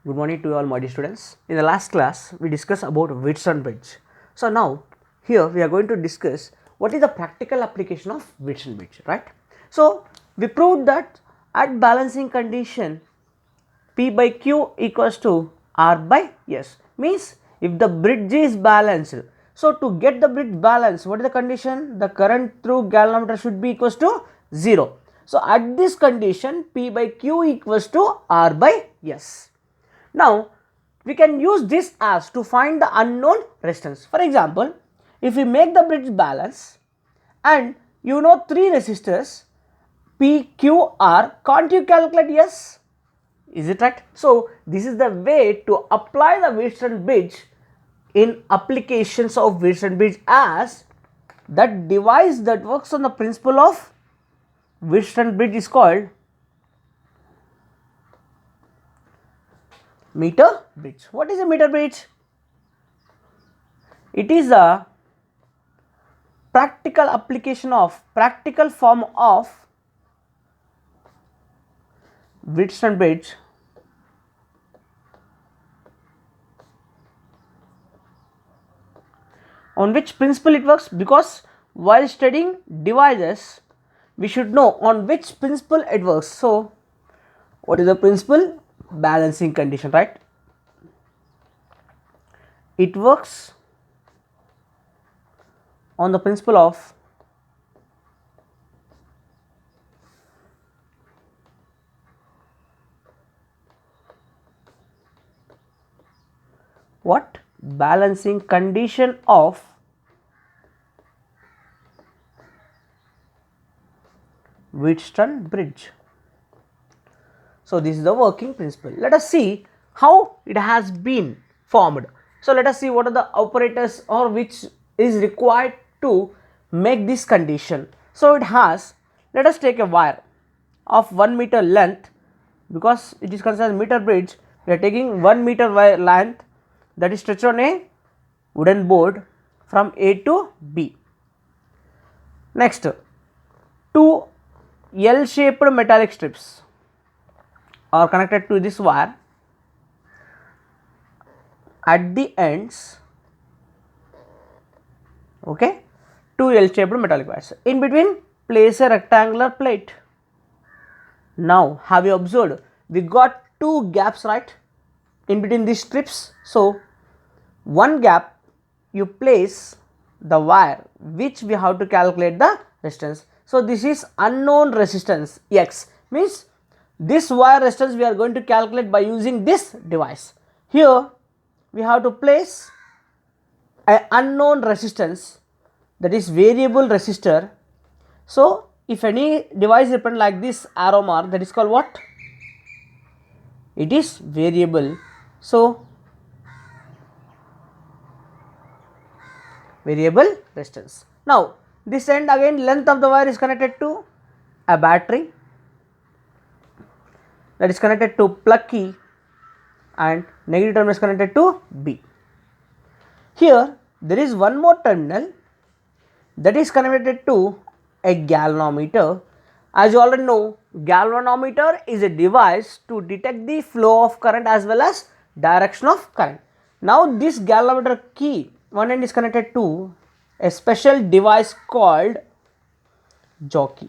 Good morning to all my dear students. In the last class, we discussed about Wheatstone bridge. So now, here we are going to discuss what is the practical application of Wheatstone bridge, right? So we proved that at balancing condition, P by Q equals to R by S. Means if the bridge is balanced, so to get the bridge balance, what is the condition? The current through galvanometer should be equals to 0. So at this condition, P by Q equals to R by S. Now we can use this as to find the unknown resistance. For example, if we make the bridge balance and you know 3 resistors P, Q, R, can't you calculate? Yes. Is it right? So this is the way to apply the Wheatstone bridge in applications of Wheatstone bridge, as that device that works on the principle of Wheatstone bridge is called meter bridge. What is a meter bridge? It is a practical application of practical form of Wheatstone bridge on which principle it works, because while studying devices we should know on which principle it works. So what is the principle? Balancing condition, right? It works on the principle of what? Balancing condition of Wheatstone bridge. So this is the working principle. Let us see how it has been formed. So let us see what are the operators or which is required to make this condition. So it has, let us take a wire of 1 meter length, because it is considered meter bridge. We are taking 1 meter wire length that is stretched on a wooden board from A to B. Next, 2 L-shaped metallic strips are connected to this wire. At the ends, okay, 2 L-shaped metallic wires. In between, place a rectangular plate. Now, have you observed? We got 2 gaps, right, in between these strips. So one gap you place the wire, which we have to calculate the resistance. So this is unknown resistance X, means this wire resistance we are going to calculate by using this device. Here we have to place an unknown resistance, that is variable resistor. So if any device represent like this arrow mark, that is called what? It is variable. So variable resistance. Now this end, again length of the wire is connected to a battery, that is connected to plug key, and negative terminal is connected to B. Here there is one more terminal that is connected to a galvanometer. As you already know, galvanometer is a device to detect the flow of current as well as direction of current. Now this galvanometer key, one end is connected to a special device called jockey.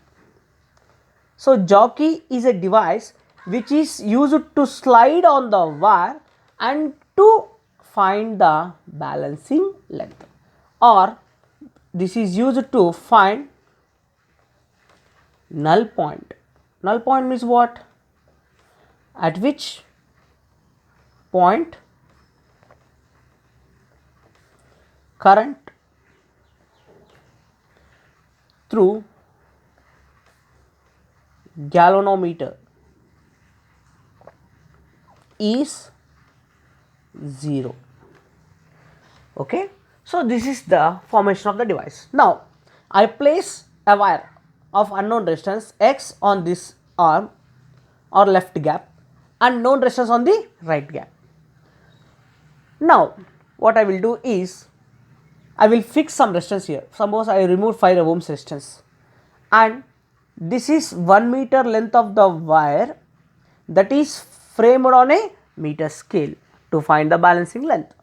So jockey is a device which is used to slide on the wire and to find the balancing length, or this is used to find null point. Null point means what? At which point current through galvanometer is 0. Okay. So this is the formation of the device. Now I place a wire of unknown resistance X on this arm or left gap, and known resistance on the right gap. Now what I will do is, I will fix some resistance here. Suppose I remove 5 ohms resistance, and this is 1 meter length of the wire that is framed on a meter scale to find the balancing length.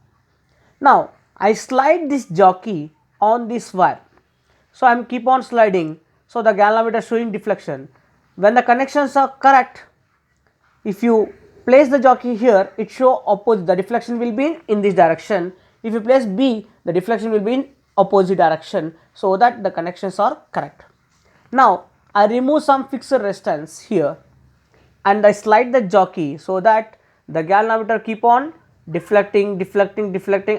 Now I slide this jockey on this wire, so I am keep on sliding, so the galvanometer showing deflection. When the connections are correct, if you place the jockey here, it show opposite, the deflection will be in this direction. If you place B, the deflection will be in opposite direction, so that the connections are correct. Now I remove some fixed resistance here and I slide the jockey, so that the galvanometer keep on deflecting.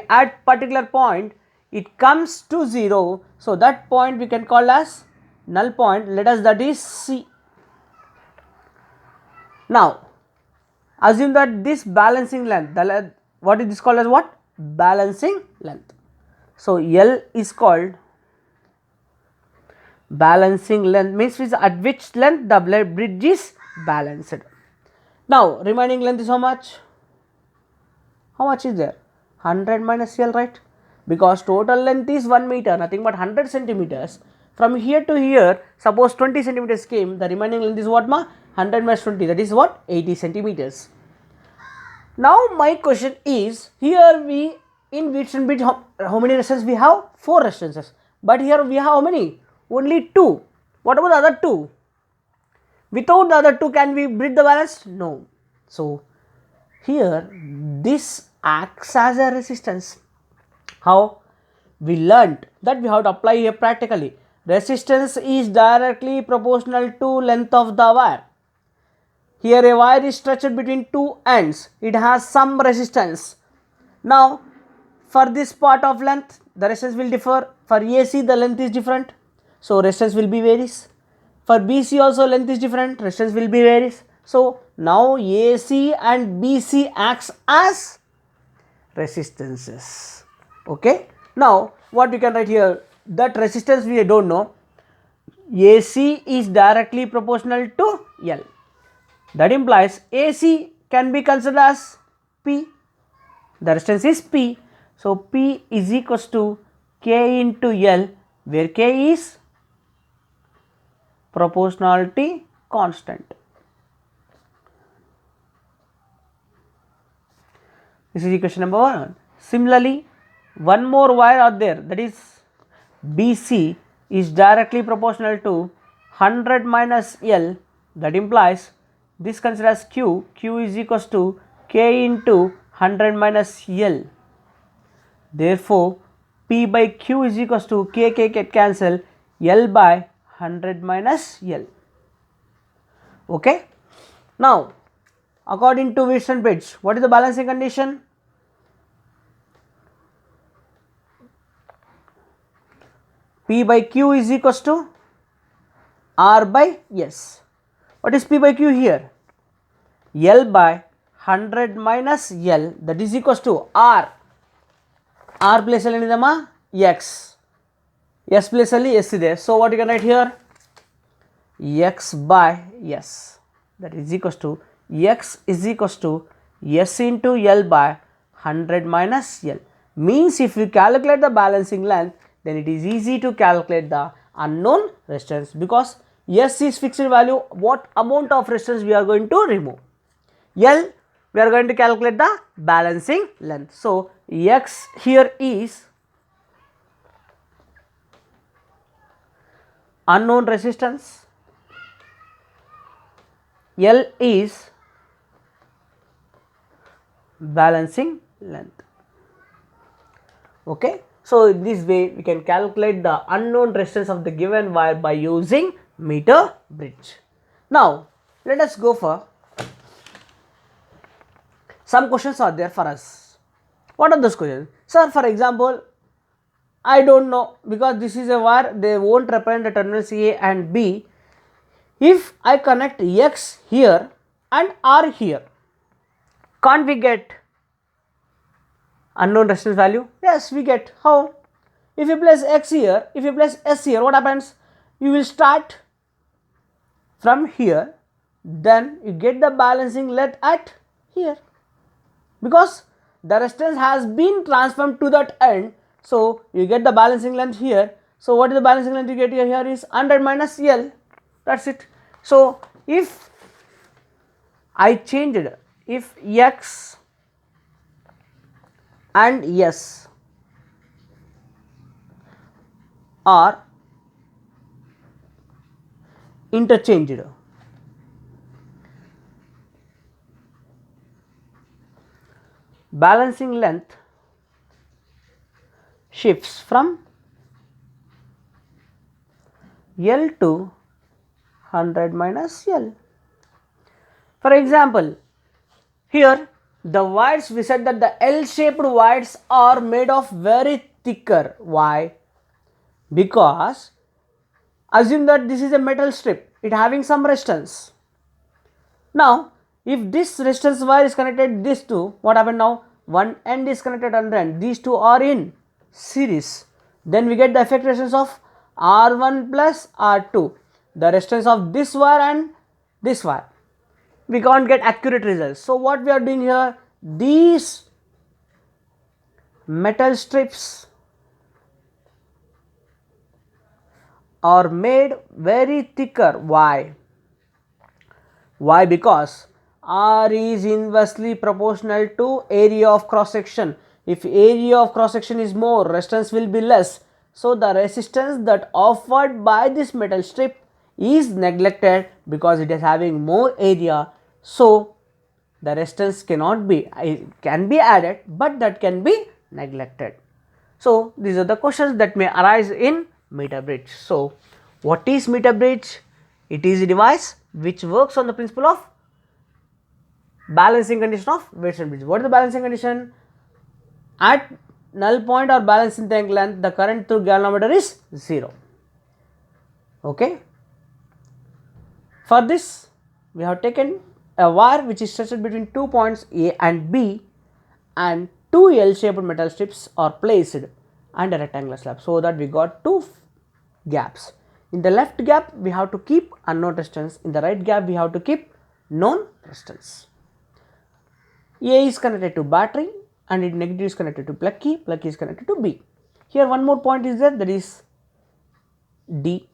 At particular point it comes to 0, so that point we can call as null point. Let us, that is C. Now assume that this balancing length, what is this called as what? Balancing length. So L is called balancing length, means at which length the bridge is balanced. Now remaining length is how much? How much is there? 100 minus L, right? Because total length is 1 meter, nothing but 100 centimeters. From here to here, suppose 20 centimeters came, the remaining length is what, ma? 100 minus 20, that is what? 80 centimeters. Now my question is, here we in Wheatstone bridge, how many resistances we have? 4 resistances. But here we have how many? Only 2. What about the other 2? Without the other 2, can we bridge the balance? No. So here this acts as a resistance. How? We learnt that we have to apply here practically. Resistance is directly proportional to length of the wire. Here a wire is stretched between 2 ends. It has some resistance. Now for this part of length, the resistance will differ. For AC the length is different, so resistance will be varies. For BC also length is different, resistance will be varies. So now AC and BC acts as resistances. Okay. Now what we can write here, that resistance we don't know. AC is directly proportional to L. That implies AC can be considered as P. The resistance is P. So P is equals to K into L, where K is proportionality constant. This is equation number 1. Similarly, one more wire out there, that is BC is directly proportional to 100 minus L. That implies this considered as Q. Q is equals to K into 100 minus L. Therefore, P by Q is equals to K get cancel, L by 100 minus L. Okay. Now, according to Wheatstone bridge, what is the balancing condition? P by Q is equals to R by S. What is P by Q here? L by 100 minus L, that is equals to R. R place alli X. S place alli S ide. So what you can write here? X by S, that is equals to X is equals to S into L by 100 minus L. Means if you calculate the balancing length, then it is easy to calculate the unknown resistance, because S is fixed value, what amount of resistance we are going to remove. L, we are going to calculate the balancing length. So X here is unknown resistance, L is balancing length. Okay. So in this way we can calculate the unknown resistance of the given wire by using meter bridge. Now let us go for some questions are there for us. What are those questions? Sir, for example, I don't know, because this is a wire, they won't represent the terminals A and B. If I connect X here and R here, can't we get unknown resistance value? Yes, we get. How? If you place X here, if you place S here, what happens? You will start from here, then you get the balancing length at here, because the resistance has been transformed to that end. So you get the balancing length here. So what is the balancing length you get here? Here is 100 minus L. That's it. So if I changed if X and S are interchanged, balancing length shifts from L to 100 minus L. For example, here the wires, we said that the L-shaped wires are made of very thicker. Why? Because assume that this is a metal strip, it having some resistance. Now if this resistance wire is connected this two, what happened now? One end is connected on the end, these two are in series, then we get the effect resistance of R1 plus R2, the resistance of this wire and this wire. We can't get accurate results. So what we are doing here, these metal strips are made very thicker. Why? Why? Because R is inversely proportional to area of cross section. If area of cross section is more, resistance will be less. So the resistance that offered by this metal strip is neglected because it is having more area. So the resistance cannot be, it can be added, but that can be neglected. So these are the questions that may arise in meter bridge. So what is meter bridge? It is a device which works on the principle of balancing condition of weights and bridge. What is the balancing condition? At null point or balancing tank length, the current through galvanometer is 0. Okay. For this, we have taken a wire which is stretched between 2 points A and B, and two L-shaped metal strips are placed and a rectangular slab, so that we got two gaps. In the left gap we have to keep unknown resistance, in the right gap we have to keep known resistance. A is connected to battery and it negative is connected to plug key is connected to B. Here one more point is there, that is D,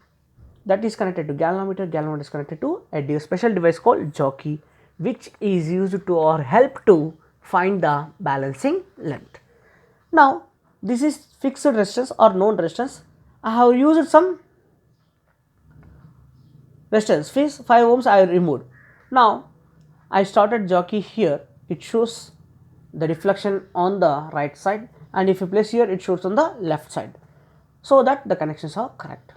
that is connected to galvanometer is connected to a special device called jockey, which is used to or help to find the balancing length. Now this is fixed resistance or known resistance. I have used some resistance, 5 ohms I removed. Now I started jockey here, it shows the deflection on the right side, and if you place here it shows on the left side, so that the connections are correct.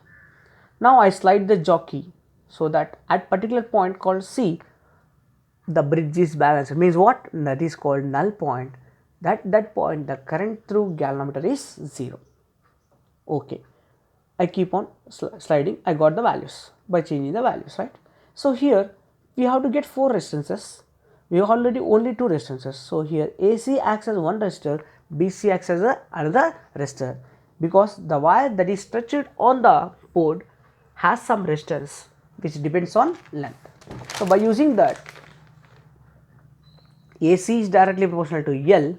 Now I slide the jockey so that at particular point called C, the bridge is balanced. It means what? That is called null point. That point the current through galvanometer is 0. Okay, I keep on sliding, I got the values by changing the values, right? So here we have to get 4 resistances, we have already only 2 resistances. So here AC acts as one resistor, BC acts as another resistor, because the wire that is stretched on the board has some resistance which depends on length. So by using that, AC is directly proportional to L,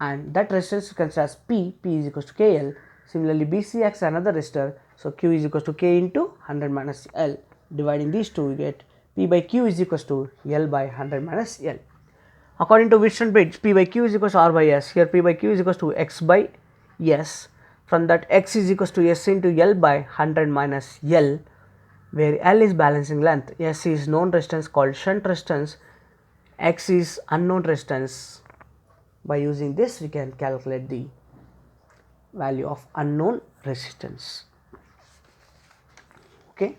and that resistance is considered as P is equals to KL. Similarly, BC acts as another resistor, so Q is equals to K into 100 minus L. Dividing these two, we get P by Q is equals to L by 100 minus L. According to Wheatstone bridge, P by Q is equals to R by S. Here P by Q is equals to X by S. From that, X is equals to S into L by 100 minus L, where L is balancing length, S is known resistance called shunt resistance, X is unknown resistance. By using this, we can calculate the value of unknown resistance. Okay.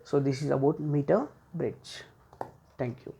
So this is about meter bridge. Thank you.